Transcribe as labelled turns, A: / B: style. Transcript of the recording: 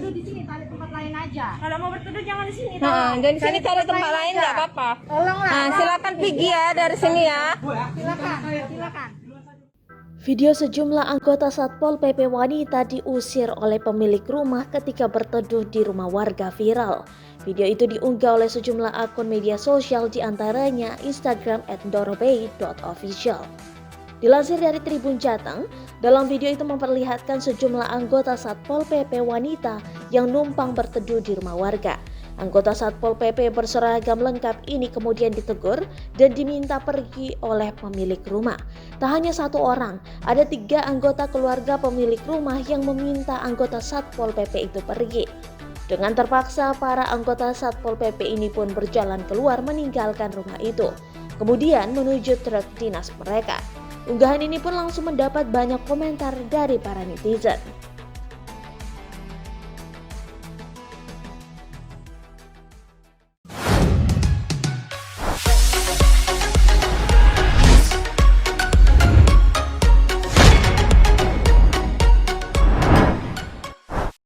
A: berteduh di sini, cari tempat lain aja.
B: Kalau mau berteduh jangan di sini.
C: Dan di sini cari tempat lain nggak apa-apa.
A: Tolonglah.
C: Nah, silakan pergi ya dari sini ya.
A: Silakan.
D: Video sejumlah anggota Satpol PP wanita diusir oleh pemilik rumah ketika berteduh di rumah warga viral. Video itu diunggah oleh sejumlah akun media sosial diantaranya Instagram @dorobay.official. Dilansir dari Tribun Jateng, dalam video itu memperlihatkan sejumlah anggota Satpol PP wanita yang numpang berteduh di rumah warga. Anggota Satpol PP berseragam lengkap ini kemudian ditegur dan diminta pergi oleh pemilik rumah. Tak hanya satu orang, ada 3 anggota keluarga pemilik rumah yang meminta anggota Satpol PP itu pergi. Dengan terpaksa, para anggota Satpol PP ini pun berjalan keluar meninggalkan rumah itu, kemudian menuju truk dinas mereka. Unggahan ini pun langsung mendapat banyak komentar dari para netizen.